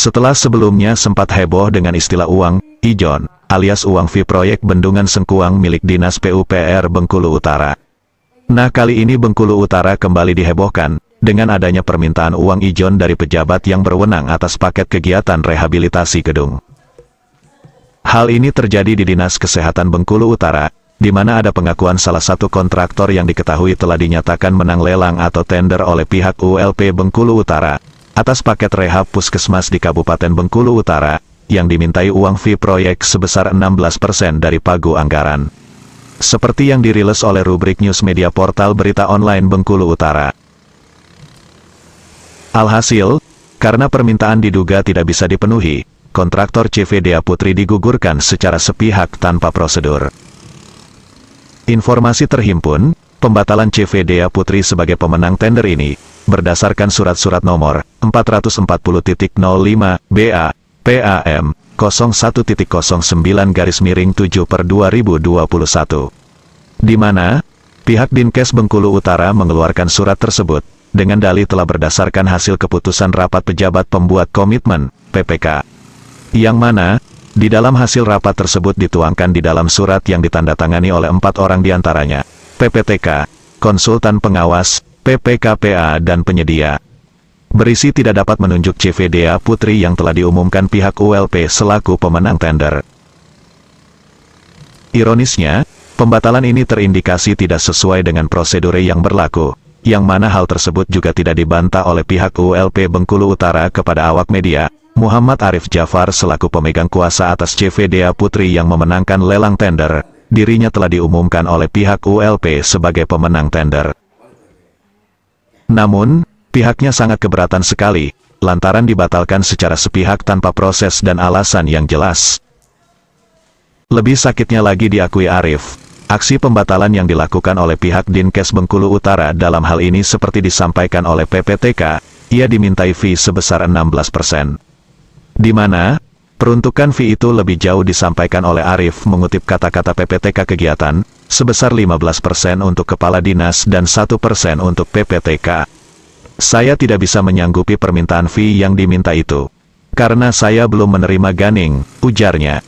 Setelah sebelumnya sempat heboh dengan istilah uang ijon, alias uang fee proyek Bendungan Sengkuang milik Dinas PUPR Bengkulu Utara. Nah, kali ini Bengkulu Utara kembali dihebohkan dengan adanya permintaan uang ijon dari pejabat yang berwenang atas paket kegiatan rehabilitasi gedung. Hal ini terjadi di Dinas Kesehatan Bengkulu Utara, di mana ada pengakuan salah satu kontraktor yang diketahui telah dinyatakan menang lelang atau tender oleh pihak ULP Bengkulu Utara atas paket rehab puskesmas di Kabupaten Bengkulu Utara, yang dimintai uang fee proyek sebesar 16% dari pagu anggaran. Seperti yang dirilis oleh rubrik News Media Portal Berita Online Bengkulu Utara. Alhasil, karena permintaan diduga tidak bisa dipenuhi, kontraktor CV Dea Putri digugurkan secara sepihak tanpa prosedur. Informasi terhimpun, pembatalan CV Dea Putri sebagai pemenang tender ini berdasarkan surat-surat nomor 440.05/BA PAM 01.09/7/2021, di mana pihak Dinkes Bengkulu Utara mengeluarkan surat tersebut dengan dalih telah berdasarkan hasil keputusan rapat pejabat pembuat komitmen (PPK), yang mana di dalam hasil rapat tersebut dituangkan di dalam surat yang ditandatangani oleh 4 orang diantaranya, PPTK, konsultan pengawas, PPKPA dan penyedia. Berisi tidak dapat menunjuk CV Dea Putri yang telah diumumkan pihak ULP selaku pemenang tender. Ironisnya, pembatalan ini terindikasi tidak sesuai dengan prosedur yang berlaku, yang mana hal tersebut juga tidak dibantah oleh pihak ULP Bengkulu Utara kepada awak media. Muhammad Arif Jafar selaku pemegang kuasa atas CV Dea Putri yang memenangkan lelang tender, dirinya telah diumumkan oleh pihak ULP sebagai pemenang tender. Namun, pihaknya sangat keberatan sekali, lantaran dibatalkan secara sepihak tanpa proses dan alasan yang jelas. Lebih sakitnya lagi diakui Arif, aksi pembatalan yang dilakukan oleh pihak Dinkes Bengkulu Utara dalam hal ini seperti disampaikan oleh PPTK, ia dimintai fee sebesar 16%. Di mana, peruntukan fee itu lebih jauh disampaikan oleh Arif mengutip kata-kata PPTK kegiatan, sebesar 15% untuk kepala dinas dan 1% untuk PPTK. Saya tidak bisa menyanggupi permintaan fee yang diminta itu, karena saya belum menerima ganing, ujarnya.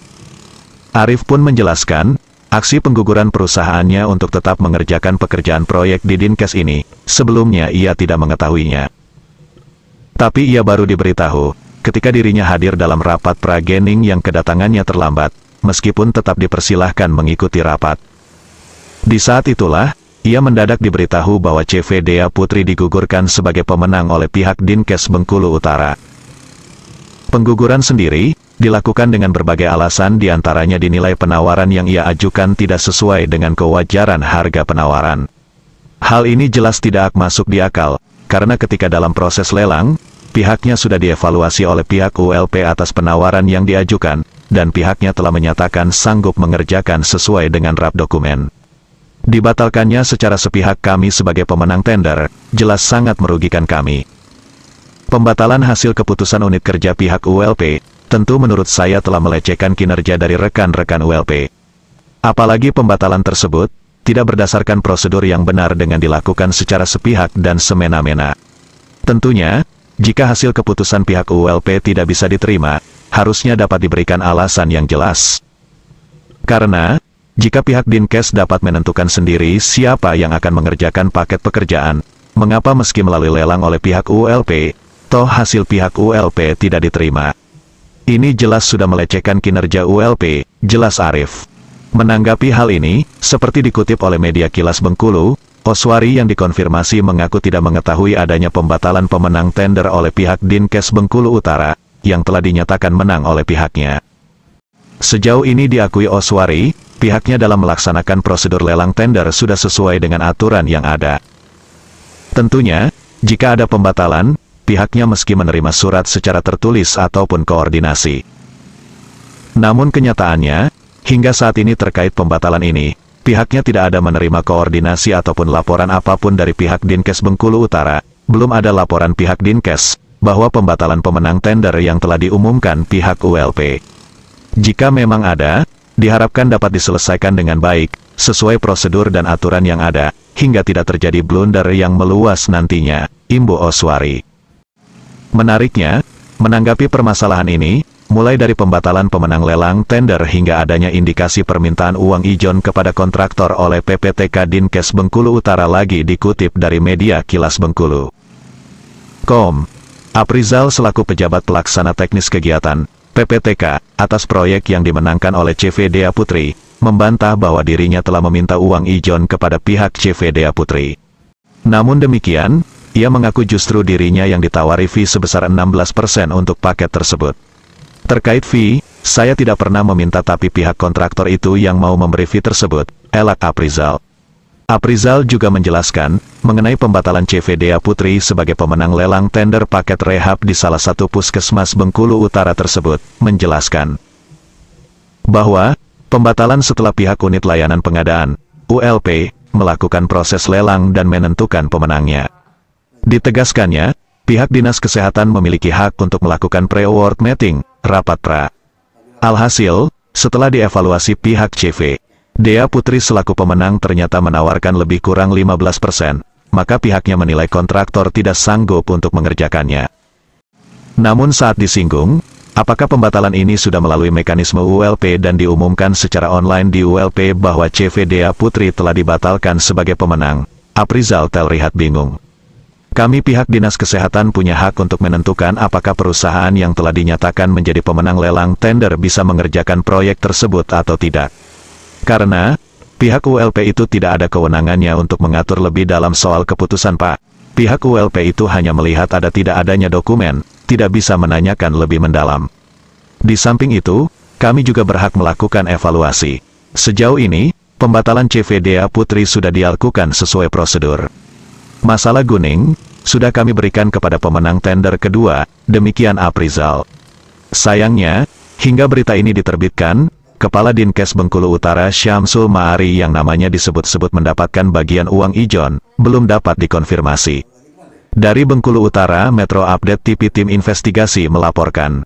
Arif pun menjelaskan, aksi pengguguran perusahaannya untuk tetap mengerjakan pekerjaan proyek di Dinkes ini, sebelumnya ia tidak mengetahuinya. Tapi ia baru diberitahu, ketika dirinya hadir dalam rapat pragening yang kedatangannya terlambat, meskipun tetap dipersilahkan mengikuti rapat. Di saat itulah, ia mendadak diberitahu bahwa CV Dea Putri digugurkan sebagai pemenang oleh pihak Dinkes Bengkulu Utara. Pengguguran sendiri dilakukan dengan berbagai alasan, diantaranya dinilai penawaran yang ia ajukan tidak sesuai dengan kewajaran harga penawaran. Hal ini jelas tidak masuk di akal, karena ketika dalam proses lelang, pihaknya sudah dievaluasi oleh pihak ULP atas penawaran yang diajukan, dan pihaknya telah menyatakan sanggup mengerjakan sesuai dengan rap dokumen. Dibatalkannya secara sepihak kami sebagai pemenang tender, jelas sangat merugikan kami. Pembatalan hasil keputusan unit kerja pihak ULP, tentu menurut saya telah melecehkan kinerja dari rekan-rekan ULP. Apalagi pembatalan tersebut tidak berdasarkan prosedur yang benar dengan dilakukan secara sepihak dan semena-mena. Tentunya, jika hasil keputusan pihak ULP tidak bisa diterima, harusnya dapat diberikan alasan yang jelas. Karena, jika pihak Dinkes dapat menentukan sendiri siapa yang akan mengerjakan paket pekerjaan, mengapa meski melalui lelang oleh pihak ULP, toh hasil pihak ULP tidak diterima? Ini jelas sudah melecehkan kinerja ULP, jelas Arif. Menanggapi hal ini, seperti dikutip oleh media Kilas Bengkulu, Oswari yang dikonfirmasi mengaku tidak mengetahui adanya pembatalan pemenang tender oleh pihak Dinkes Bengkulu Utara, yang telah dinyatakan menang oleh pihaknya. Sejauh ini diakui Oswari, pihaknya dalam melaksanakan prosedur lelang tender sudah sesuai dengan aturan yang ada. Tentunya, jika ada pembatalan, pihaknya meski menerima surat secara tertulis ataupun koordinasi. Namun kenyataannya, hingga saat ini terkait pembatalan ini, pihaknya tidak ada menerima koordinasi ataupun laporan apapun dari pihak Dinkes Bengkulu Utara. Belum ada laporan pihak Dinkes bahwa pembatalan pemenang tender yang telah diumumkan pihak ULP. Jika memang ada, diharapkan dapat diselesaikan dengan baik, sesuai prosedur dan aturan yang ada, hingga tidak terjadi blunder yang meluas nantinya, imbu Oswari. Menariknya, Menanggapi permasalahan ini, mulai dari pembatalan pemenang lelang tender hingga adanya indikasi permintaan uang ijon kepada kontraktor oleh PPTK Dinkes Bengkulu Utara lagi dikutip dari media Kilas Bengkulu. Aprizal selaku pejabat pelaksana teknis kegiatan PPTK atas proyek yang dimenangkan oleh CV Dea Putri, membantah bahwa dirinya telah meminta uang ijon kepada pihak CV Dea Putri. Namun demikian, ia mengaku justru dirinya yang ditawari fee sebesar 16% untuk paket tersebut. Terkait fee, saya tidak pernah meminta tapi pihak kontraktor itu yang mau memberi fee tersebut, elak Aprizal. Aprizal juga menjelaskan, mengenai pembatalan CV Dea Putri sebagai pemenang lelang tender paket rehab di salah satu puskesmas Bengkulu Utara tersebut, menjelaskan bahwa, pembatalan setelah pihak unit layanan pengadaan, ULP, melakukan proses lelang dan menentukan pemenangnya. Ditegaskannya, pihak Dinas Kesehatan memiliki hak untuk melakukan pre-award meeting, rapat pra. Alhasil, setelah dievaluasi pihak CV, Dea Putri selaku pemenang ternyata menawarkan lebih kurang 15%, maka pihaknya menilai kontraktor tidak sanggup untuk mengerjakannya. Namun saat disinggung, apakah pembatalan ini sudah melalui mekanisme ULP dan diumumkan secara online di ULP bahwa CV Dea Putri telah dibatalkan sebagai pemenang, Aprizal terlihat bingung. Kami pihak Dinas Kesehatan punya hak untuk menentukan apakah perusahaan yang telah dinyatakan menjadi pemenang lelang tender bisa mengerjakan proyek tersebut atau tidak. Karena, pihak ULP itu tidak ada kewenangannya untuk mengatur lebih dalam soal keputusan Pak. Pihak ULP itu hanya melihat ada tidak adanya dokumen, tidak bisa menanyakan lebih mendalam. Di samping itu, kami juga berhak melakukan evaluasi. Sejauh ini, pembatalan CV Dea Putri sudah dilakukan sesuai prosedur. Masalah Guning, sudah kami berikan kepada pemenang tender kedua, demikian Aprizal. Sayangnya, hingga berita ini diterbitkan, Kepala Dinkes Bengkulu Utara Syamsul Ma'ari yang namanya disebut-sebut mendapatkan bagian uang ijon, belum dapat dikonfirmasi. Dari Bengkulu Utara, Metro Update TV Tim Investigasi melaporkan.